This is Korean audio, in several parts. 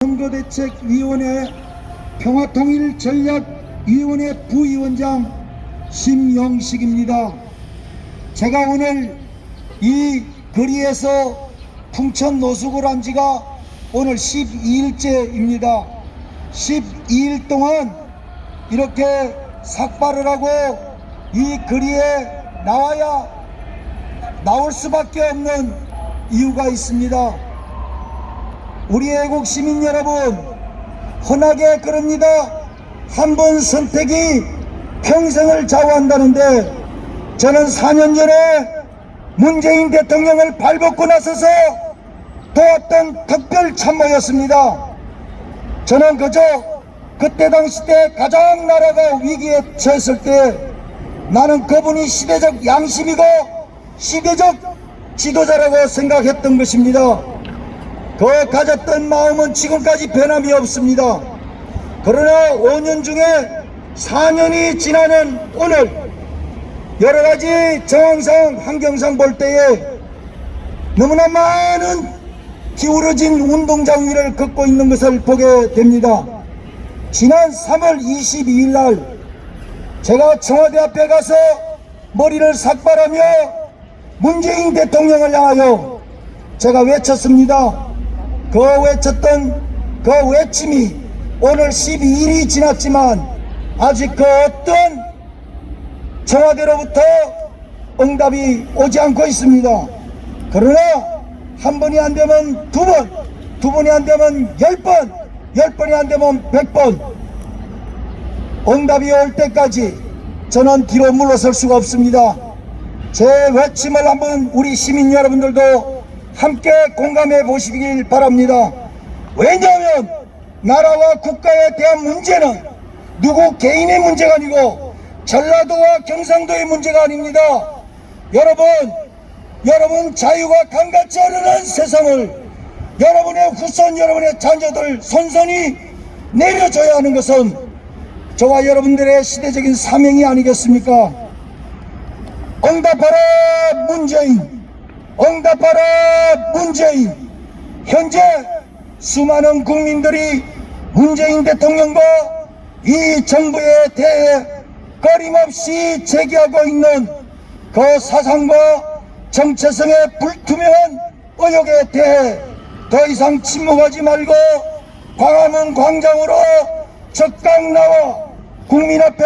선거대책위원회 평화통일전략위원회 부위원장 심영식입니다. 제가 오늘 이 거리에서 풍천 노숙을 한 지가 오늘 12일째입니다. 12일 동안 이렇게 삭발을 하고 이 거리에 나올 수밖에 없는 이유가 있습니다. 우리 애국 시민 여러분, 흔하게 그럽니다. 한 번 선택이 평생을 좌우한다는데, 저는 4년 전에 문재인 대통령을 발벗고 나서서 도왔던 특별 참모였습니다. 저는 그저 그때 당시 때 가장 나라가 위기에 처했을 때 나는 그분이 시대적 양심이고 시대적 지도자라고 생각했던 것입니다. 그 가졌던 마음은 지금까지 변함이 없습니다. 그러나 5년 중에 4년이 지나는 오늘 여러가지 정황상 환경상 볼 때에 너무나 많은 기울어진 운동장 위를 걷고 있는 것을 보게 됩니다. 지난 3월 22일 날 제가 청와대 앞에 가서 머리를 삭발하며 문재인 대통령을 향하여 제가 외쳤습니다. 외쳤던 그 외침이 오늘 12일이 지났지만 아직 그 어떤 청와대로부터 응답이 오지 않고 있습니다. 그러나 한 번이 안 되면 두 번, 두 번이 안 되면 10번, 10번이 안 되면 100번 응답이 올 때까지 저는 뒤로 물러설 수가 없습니다. 제 외침을 한번 우리 시민 여러분들도 함께 공감해 보시길 바랍니다. 왜냐하면 나라와 국가에 대한 문제는 누구 개인의 문제가 아니고 전라도와 경상도의 문제가 아닙니다. 여러분 자유가 강같이 흐르는 세상을 여러분의 후손, 여러분의 자녀들 손손이 내려줘야 하는 것은 저와 여러분들의 시대적인 사명이 아니겠습니까? 응답하라 문재인, 응답하라 문재인. 현재 수많은 국민들이 문재인 대통령과 이 정부에 대해 끊임없이 제기하고 있는 그 사상과 정체성의 불투명한 의혹에 대해 더 이상 침묵하지 말고 광화문 광장으로 적각 나와 국민 앞에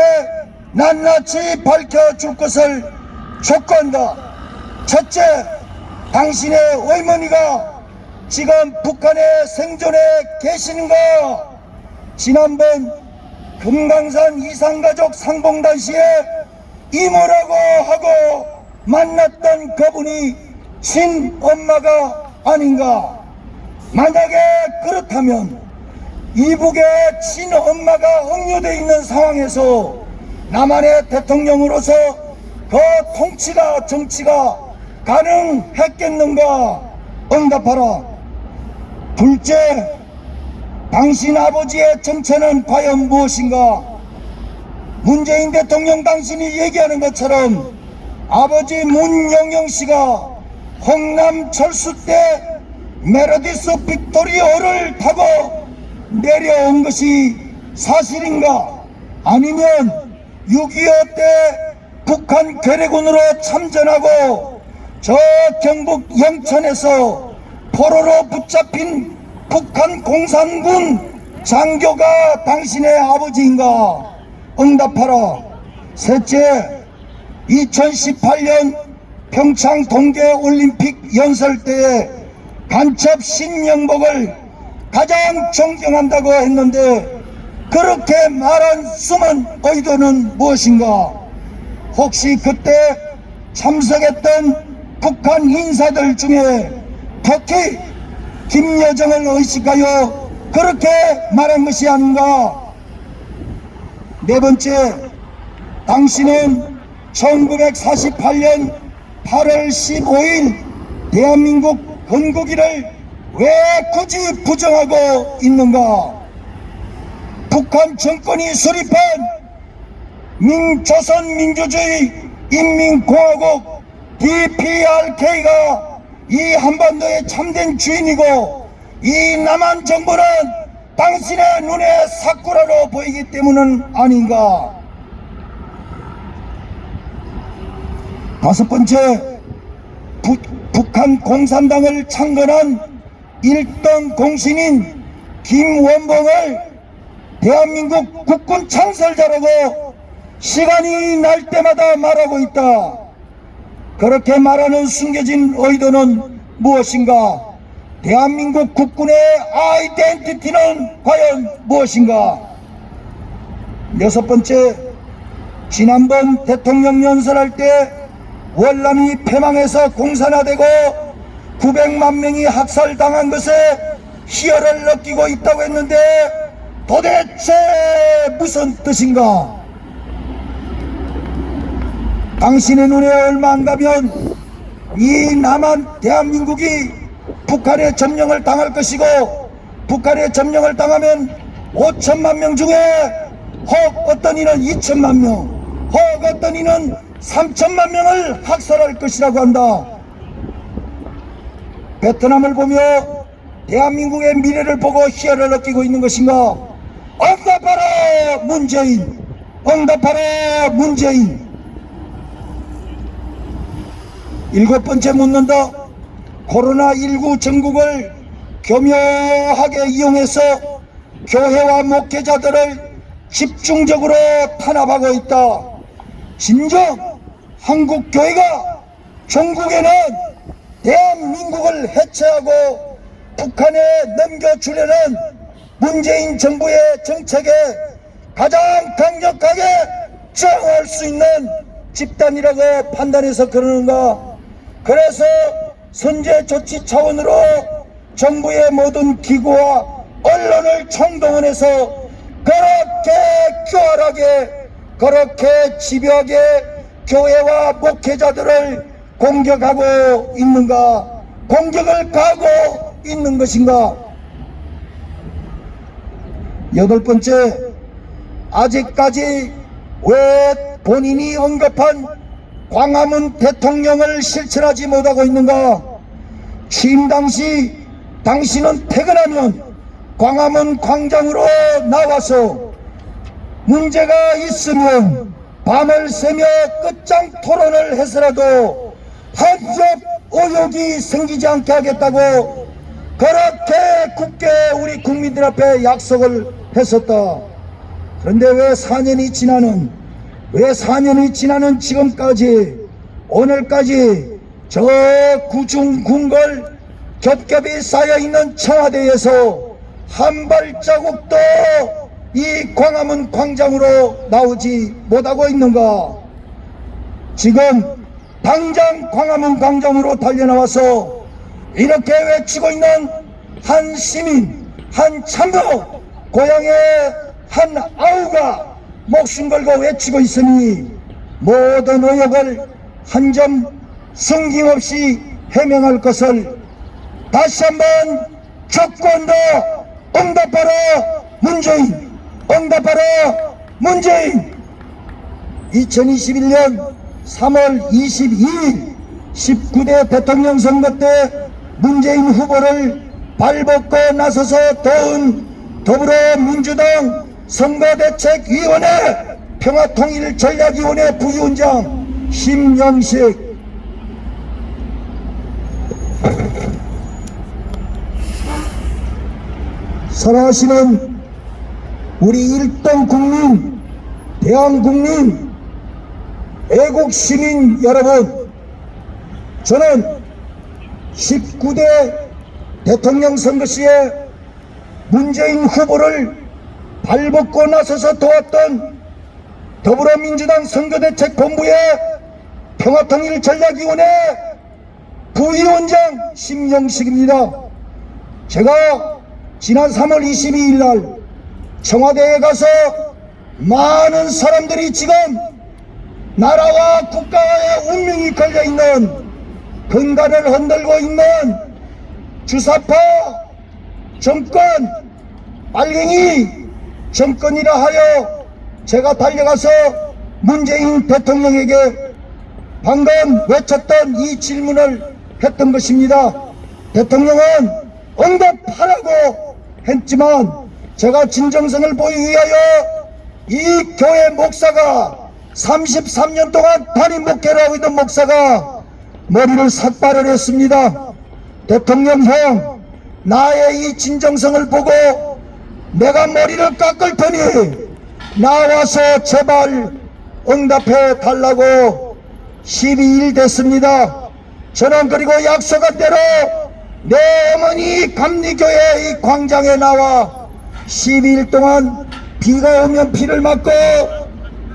낱낱이 밝혀줄 것을 촉구한다. 첫째, 당신의 어머니가 지금 북한에 생존해 계시는가? 지난번 금강산 이산가족 상봉단시에 이모라고 하고 만났던 그분이 친엄마가 아닌가? 만약에 그렇다면 이북의 친엄마가 억류되어 있는 상황에서 남한의 대통령으로서 그 통치가 정치가 가능했겠는가? 응답하라. 둘째, 당신 아버지의 정체는 과연 무엇인가? 문재인 대통령 당신이 얘기하는 것처럼 아버지 문영영 씨가 홍남 철수 때 메르디스 빅토리오를 타고 내려온 것이 사실인가? 아니면 6.25 때 북한 괴뢰군으로 참전하고 저 경북 영천에서 포로로 붙잡힌 북한 공산군 장교가 당신의 아버지인가? 응답하라. 셋째, 2018년 평창 동계올림픽 연설 때에 간첩 신영복을 가장 존경한다고 했는데 그렇게 말한 숨은 의도는 무엇인가? 혹시 그때 참석했던 북한 인사들 중에 특히 김여정을 의식하여 그렇게 말한 것이 아닌가? 네 번째, 당신은 1948년 8월 15일 대한민국 건국일을 왜 굳이 부정하고 있는가? 북한 정권이 수립한 조선민주주의 인민공화국 DPRK가 이 한반도의 참된 주인이고 이 남한 정부는 당신의 눈에 사쿠라로 보이기 때문은 아닌가? 다섯 번째, 북한 공산당을 창건한 일등 공신인 김원봉을 대한민국 국군 창설자라고 시간이 날 때마다 말하고 있다. 그렇게 말하는 숨겨진 의도는 무엇인가? 대한민국 국군의 아이덴티티는 과연 무엇인가? 여섯 번째, 지난번 대통령 연설할 때 월남이 패망해서 공산화되고 900만 명이 학살당한 것에 희열을 느끼고 있다고 했는데 도대체 무슨 뜻인가? 당신의 눈에 얼마 안 가면 이 남한 대한민국이 북한의 점령을 당할 것이고, 북한의 점령을 당하면 5천만 명 중에 혹 어떤 이는 2천만 명, 혹 어떤 이는 3천만 명을 학살할 것이라고 한다. 베트남을 보며 대한민국의 미래를 보고 희열을 느끼고 있는 것인가? 응답하라 문재인! 응답하라 문재인! 일곱 번째 묻는다. 코로나19 전국을 교묘하게 이용해서 교회와 목회자들을 집중적으로 탄압하고 있다. 진정 한국교회가 전국에는 대한민국을 해체하고 북한에 넘겨주려는 문재인 정부의 정책에 가장 강력하게 저항할 수 있는 집단이라고 판단해서 그러는가? 그래서 선제 조치 차원으로 정부의 모든 기구와 언론을 총동원해서 그렇게 교활하게, 그렇게 집요하게 교회와 목회자들을 공격하고 있는가? 공격을 가하고 있는 것인가? 여덟 번째, 아직까지 왜 본인이 언급한 광화문 대통령을 실천하지 못하고 있는가? 취임 당시 당신은 퇴근하면 광화문 광장으로 나와서 문제가 있으면 밤을 새며 끝장 토론을 해서라도 한쪽 의혹이 생기지 않게 하겠다고 그렇게 굳게 우리 국민들 앞에 약속을 했었다. 그런데 왜 4년이 지나는 지금까지, 오늘까지 저 구중궁궐 겹겹이 쌓여있는 청와대에서 한 발자국도 이 광화문 광장으로 나오지 못하고 있는가? 지금 당장 광화문 광장으로 달려나와서 이렇게 외치고 있는 한 시민, 한 참모, 고향의 한 아우가 목숨 걸고 외치고 있으니 모든 의혹을 한 점 숨김없이 해명할 것을 다시 한번 촉구한다. 응답하라 문재인! 응답하라 문재인! 2021년 3월 22일 19대 대통령 선거 때 문재인 후보를 발벗고 나서서 도운 더불어민주당 선거대책위원회 평화통일전략위원회 부위원장 심영식, 살아가시는 우리 일등 국민, 대한국민, 애국시민 여러분, 저는 19대 대통령 선거 시에 문재인 후보를 발벗고 나서서 도왔던 더불어민주당 선거대책본부의 평화통일전략위원회 부위원장 심영식입니다. 제가 지난 3월 22일 날 청와대에 가서 많은 사람들이 지금 나라와 국가의 운명이 걸려있는, 근간을 흔들고 있는 주사파 정권, 빨갱이 정권이라 하여 제가 달려가서 문재인 대통령에게 방금 외쳤던 이 질문을 했던 것입니다. 대통령은 응답하라고 했지만 제가 진정성을 보이기 위하여 이 교회 목사가 33년 동안 담임 목회를 하고 있던 목사가 머리를 삭발을 했습니다. 대통령형, 나의 이 진정성을 보고 내가 머리를 깎을 테니 나와서 제발 응답해 달라고 12일 됐습니다. 저는 그리고 약속한 대로 내 어머니 감리교회 이 광장에 나와 12일 동안 비가 오면 비를 맞고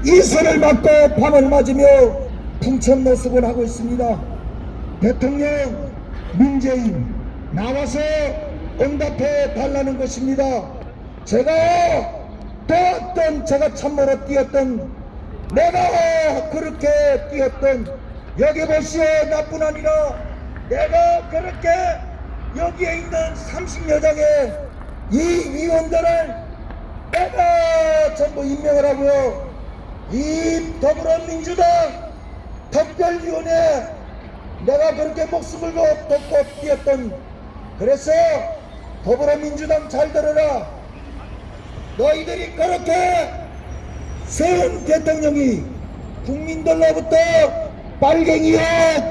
이슬을 맞고 밤을 맞으며 풍천노숙을 하고 있습니다. 대통령 문재인, 나와서 응답해 달라는 것입니다. 제가 또 제가 참모로 뛰었던, 내가 그렇게 뛰었던, 여기 보시오, 나뿐 아니라 내가 그렇게 여기에 있는 30여 장의 이 위원들을 내가 전부 임명을 하고요, 이 더불어민주당 특별위원회 내가 그렇게 목숨을 돕고 뛰었던, 그래서 더불어민주당 잘 들어라. 너희들이 그렇게 세운 대통령이 국민들로부터 빨갱이요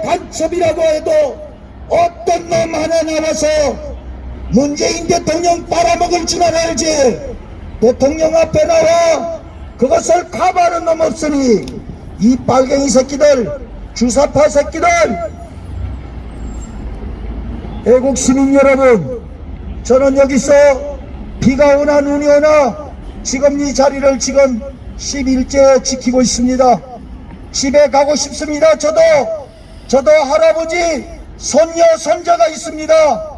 간첩이라고 해도 어떤 놈 하나 나와서 문재인 대통령 빨아먹을 줄 알아야지. 대통령 앞에 나와 그것을 가봐는 놈 없으니 이 빨갱이 새끼들, 주사파 새끼들, 애국 시민 여러분, 저는 여기서 비가 오나 눈이 오나 지금 이 자리를 지금 10일째 지키고 있습니다. 집에 가고 싶습니다. 저도 할아버지, 손녀, 손자가 있습니다.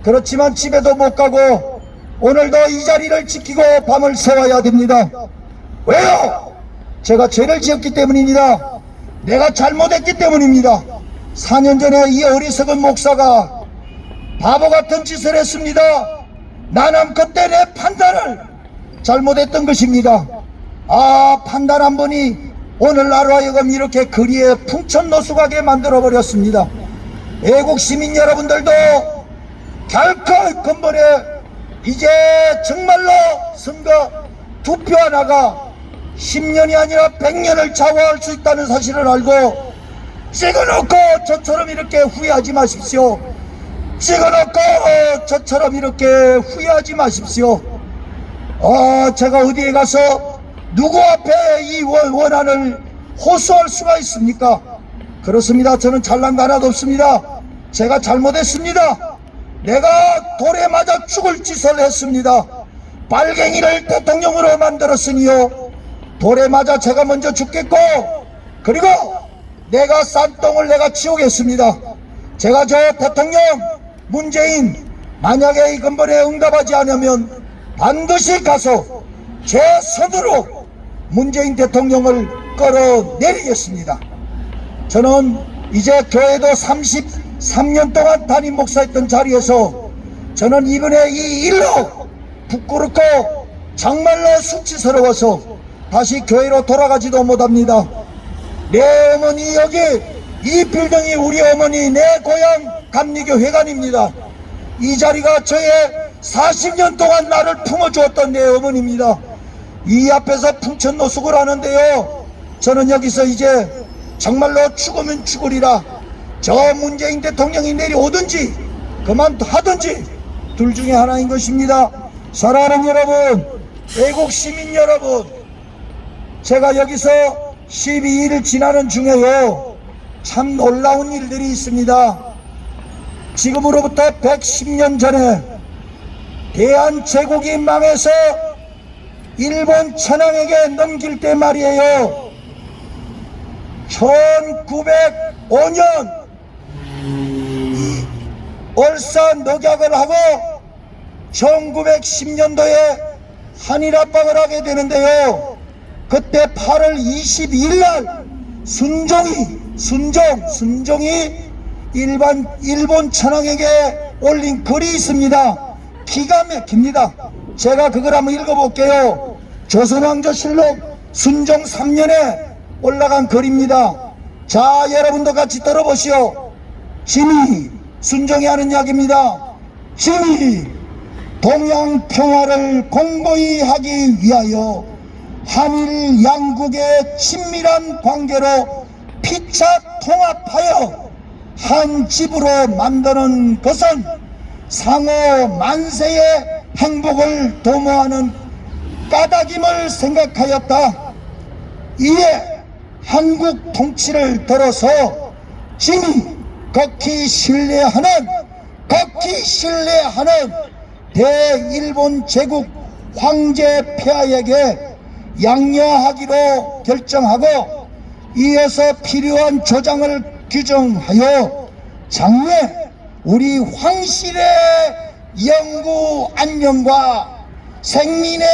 그렇지만 집에도 못 가고 오늘도 이 자리를 지키고 밤을 새워야 됩니다. 왜요? 제가 죄를 지었기 때문입니다. 내가 잘못했기 때문입니다. 4년 전에 이 어리석은 목사가 바보 같은 짓을 했습니다. 나는 그때 내 판단을 잘못했던 것입니다. 판단 한 번이 오늘 나로 하여금 이렇게 거리에 풍천노숙하게 만들어버렸습니다. 애국 시민 여러분들도 결코 근본에 이제 정말로 선거 투표 하나가 10년이 아니라 100년을 좌우할 수 있다는 사실을 알고 찍어놓고 저처럼 이렇게 후회하지 마십시오. 찍어놓고 저처럼 이렇게 후회하지 마십시오. 제가 어디에 가서 누구 앞에 이 원한을 호소할 수가 있습니까? 그렇습니다. 저는 잘난 거 하나도 없습니다. 제가 잘못했습니다. 내가 돌에 맞아 죽을 짓을 했습니다. 빨갱이를 대통령으로 만들었으니요, 돌에 맞아 제가 먼저 죽겠고, 그리고 내가 싼 똥을 내가 치우겠습니다. 제가 저 대통령 문재인 만약에 이 근본에 응답하지 않으면 반드시 가서 제 손으로 문재인 대통령을 끌어내리겠습니다. 저는 이제 교회도 33년 동안 담임 목사했던 자리에서 저는 이번에 이 일로 부끄럽고 정말로 수치스러워서 다시 교회로 돌아가지도 못합니다. 내 어머니, 여기 이 빌딩이 우리 어머니 내 고향 감리교 회관입니다. 이 자리가 저의 40년 동안 나를 품어주었던 내 어머니입니다. 이 앞에서 풍천노숙을 하는데요, 저는 여기서 이제 정말로 죽으면 죽으리라. 저 문재인 대통령이 내려오든지 그만하든지 둘 중에 하나인 것입니다. 사랑하는 여러분, 애국 시민 여러분, 제가 여기서 12일을 지나는 중에요, 참 놀라운 일들이 있습니다. 지금으로부터 110년 전에 대한제국이 망해서 일본 천황에게 넘길 때 말이에요, 1905년 얼산 녹약을 하고 1910년도에 한일합방을 하게 되는데요, 그때 8월 22일 날 순종이 일본 천황에게 올린 글이 있습니다. 기가 막힙니다. 제가 그걸 한번 읽어볼게요. 조선왕조실록 순종 3년에 올라간 글입니다. 자, 여러분도 같이 들어보시오. 짐이, 순종이 하는 이야기입니다. 짐이 동양 평화를 공고히 하기 위하여 한일 양국의 친밀한 관계로 피차 통합하여 한 집으로 만드는 것은 상호 만세의 행복을 도모하는 까닭임을 생각하였다. 이에 한국 통치를 들어서 진히 극히 신뢰하는 대일본 제국 황제 폐하에게 양려하기로 결정하고, 이어서 필요한 조장을 규정하여 장래 우리 황실의 영구 안녕과 생민의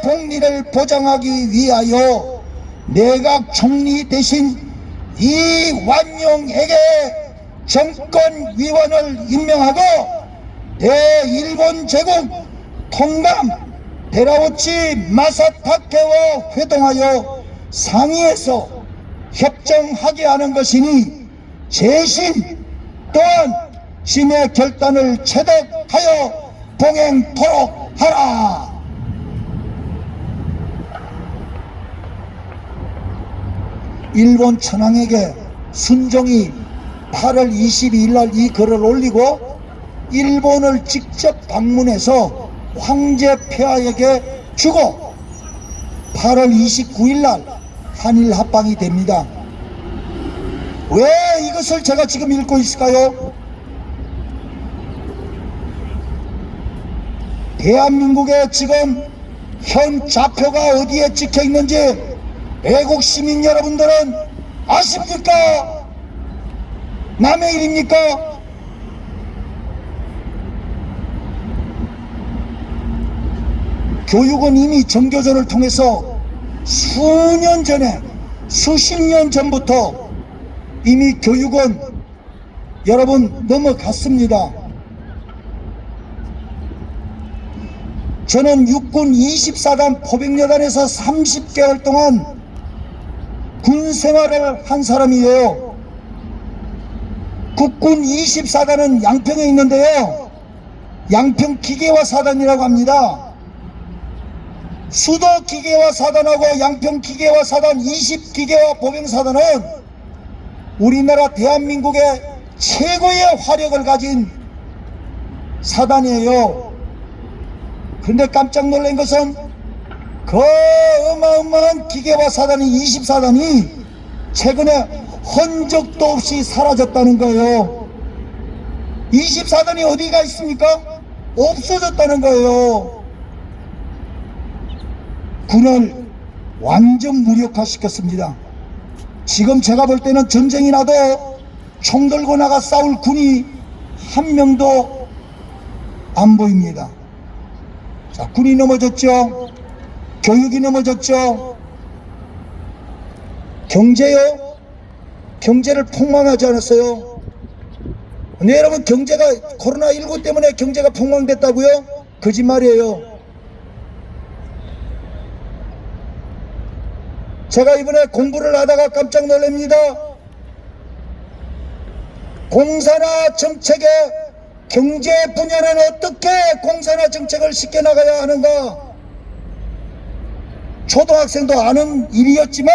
복리를 보장하기 위하여 내각 총리 대신 이완용에게 정권위원을 임명하고 대일본 제국 통감 데라우치 마사타케와 회동하여 상의해서 협정하게 하는 것이니, 재신 또한 신의 결단을 체득하여 봉행토록 하라. 일본 천황에게 순종이 8월 22일 날 이 글을 올리고 일본을 직접 방문해서 황제 폐하에게 주고 8월 29일 날 한일 합방이 됩니다. 왜 이것을 제가 지금 읽고 있을까요? 대한민국의 지금 현 좌표가 어디에 찍혀 있는지 외국 시민 여러분들은 아십니까? 남의 일입니까? 교육은 이미 정교조를 통해서 수년 전에, 수십 년 전부터 이미 교육은 여러분 넘어갔습니다. 저는 육군 24단 포병여단에서 30개월 동안 군 생활을 한 사람이에요. 국군 24단은 양평에 있는데요, 양평 기계화 사단이라고 합니다. 수도 기계화 사단하고 양평 기계화 사단 20기계화 보병사단은 우리나라 대한민국의 최고의 화력을 가진 사단이에요. 그런데 깜짝 놀란 것은 그 어마어마한 기계화 사단이 20사단이 최근에 흔적도 없이 사라졌다는 거예요. 20사단이 어디가 있습니까? 없어졌다는 거예요. 군을 완전 무력화시켰습니다. 지금 제가 볼 때는 전쟁이 나도 총 들고 나가 싸울 군이 한 명도 안 보입니다. 자, 군이 넘어졌죠. 교육이 넘어졌죠. 경제요? 경제를 폭망하지 않았어요? 근데 여러분, 경제가 코로나19 때문에 경제가 폭망됐다고요? 거짓말이에요. 제가 이번에 공부를 하다가 깜짝 놀랍니다. 공산화 정책의 경제 분야는 어떻게 공산화 정책을 시켜나가야 하는가? 초등학생도 아는 일이었지만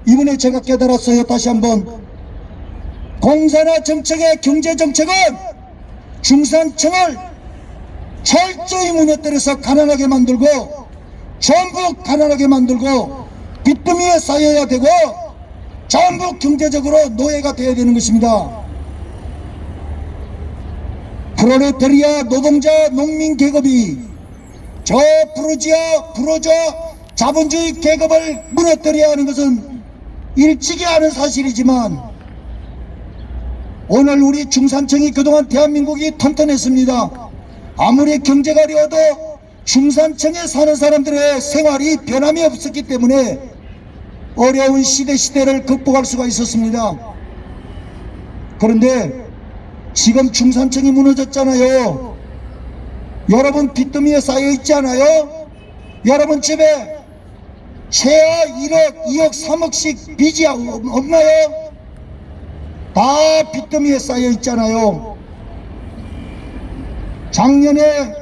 이번에 제가 깨달았어요. 다시 한번. 공산화 정책의 경제 정책은 중산층을 철저히 무너뜨려서 가난하게 만들고, 전부 가난하게 만들고 빚더미에 쌓여야 되고 전부 경제적으로 노예가 되어야 되는 것입니다. 프롤레타리아 노동자 농민 계급이 저 부르주아 자본주의 계급을 무너뜨려야 하는 것은 일찍이 아는 사실이지만, 오늘 우리 중산층이 그동안 대한민국이 튼튼했습니다. 아무리 경제가 어려워도 중산층에 사는 사람들의 생활이 변함이 없었기 때문에 어려운 시대를 극복할 수가 있었습니다. 그런데 지금 중산층이 무너졌잖아요. 여러분 빚더미에 쌓여 있지 않아요? 여러분 집에 최하 1억, 2억, 3억씩 빚이 없나요? 다 빚더미에 쌓여 있잖아요. 작년에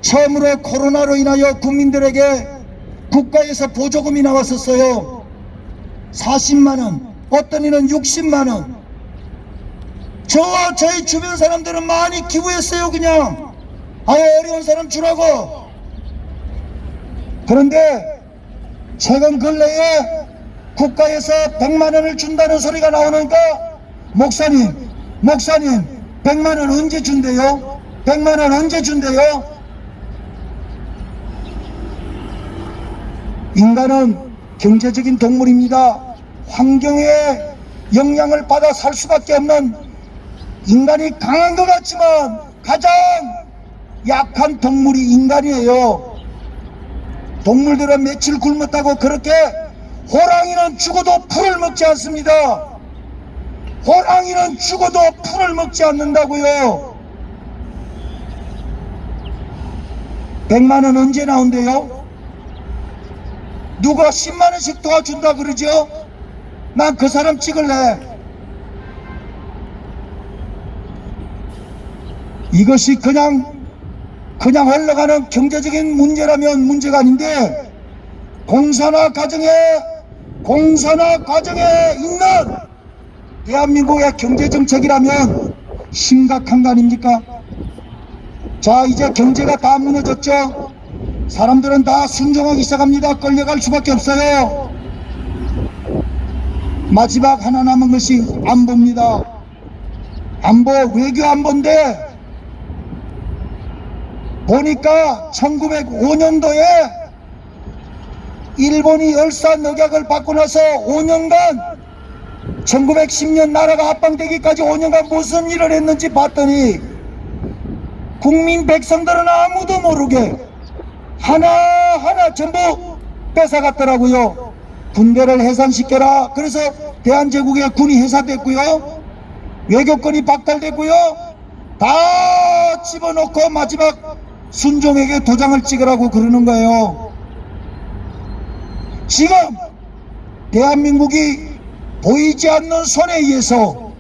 처음으로 코로나로 인하여 국민들에게 국가에서 보조금이 나왔었어요. 40만원, 어떤 이는 60만원. 저와 저희 주변 사람들은 많이 기부했어요. 그냥 어려운 사람 주라고. 그런데 최근 근래에 국가에서 100만원을 준다는 소리가 나오니까 목사님 100만원 언제 준대요? 100만원 언제 준대요? 인간은 경제적인 동물입니다. 환경에 영향을 받아 살 수밖에 없는, 인간이 강한 것 같지만 가장 약한 동물이 인간이에요. 동물들은 며칠 굶었다고 그렇게 호랑이는 죽어도 풀을 먹지 않습니다. 호랑이는 죽어도 풀을 먹지 않는다고요. 100만원 언제 나온대요? 누가 10만원씩 도와준다 그러죠? 난 그 사람 찍을래. 이것이 그냥 흘러가는 경제적인 문제라면 문제가 아닌데, 공산화 과정에 있는 대한민국의 경제정책이라면 심각한 거 아닙니까? 자, 이제 경제가 다 무너졌죠? 사람들은 다 순종하기 시작합니다. 끌려갈 수밖에 없어요. 마지막 하나 남은 것이 안보입니다. 안보, 외교 안보인데 보니까 1905년도에 일본이 열사늑약을 받고 나서 5년간 1910년 나라가 합방되기까지 5년간 무슨 일을 했는지 봤더니 국민 백성들은 아무도 모르게 하나하나 전부 뺏어갔더라고요. 군대를 해산시켜라. 그래서 대한제국의 군이 해산됐고요, 외교권이 박탈됐고요, 다 집어넣고 마지막 순종에게 도장을 찍으라고 그러는 거예요. 지금 대한민국이 보이지 않는 손에 의해서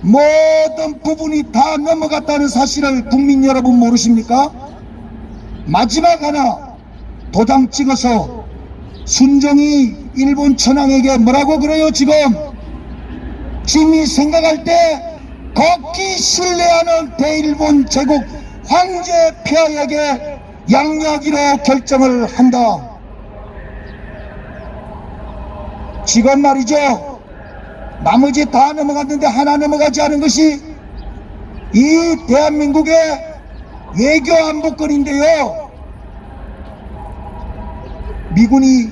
모든 부분이 다 넘어갔다는 사실을 국민 여러분 모르십니까? 마지막 하나 도장 찍어서 순종이 일본 천황에게 뭐라고 그래요? 지금 짐이 생각할 때 극히 신뢰하는 대일본 제국 황제 폐하에게 양육하기로 결정을 한다. 지금 말이죠, 나머지 다 넘어갔는데 하나 넘어가지 않은 것이 이 대한민국의 외교 안보권인데요, 미군이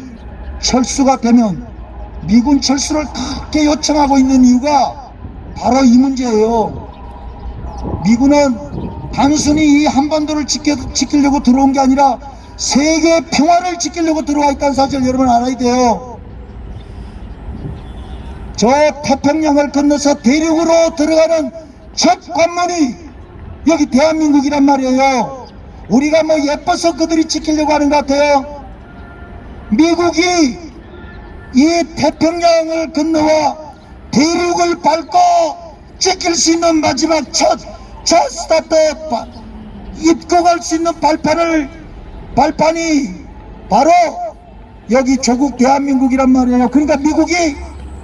철수가 되면 미군 철수를 그렇게 요청하고 있는 이유가 바로 이 문제예요. 미군은 단순히 이 한반도를 지키려고 들어온 게 아니라 세계 평화를 지키려고 들어와 있다는 사실 여러분 알아야 돼요. 저 태평양을 건너서 대륙으로 들어가는 첫 관문이 여기 대한민국이란 말이에요. 우리가 뭐 예뻐서 그들이 지키려고 하는 것 같아요. 미국이 이 태평양을 건너와 대륙을 밟고 지킬 수 있는 마지막 첫 스타트, 입국할 수 있는 발판이 바로 여기 조국 대한민국이란 말이에요. 그러니까 미국이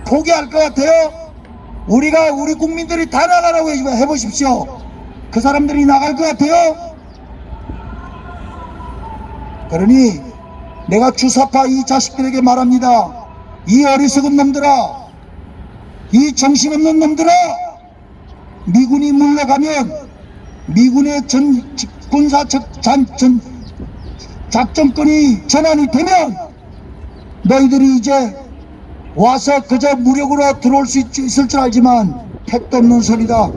포기할 것 같아요? 우리 국민들이 다 나가라고 해보십시오. 그 사람들이 나갈 것 같아요? 그러니 내가 주사파 이 자식들에게 말합니다. 이 어리석은 놈들아, 이 정신없는 놈들아, 미군이 물러가면, 미군의 작전권이 전환이 되면 너희들이 이제 와서 그저 무력으로 들어올 수 있을 줄 알지만 택도 없는 소리다.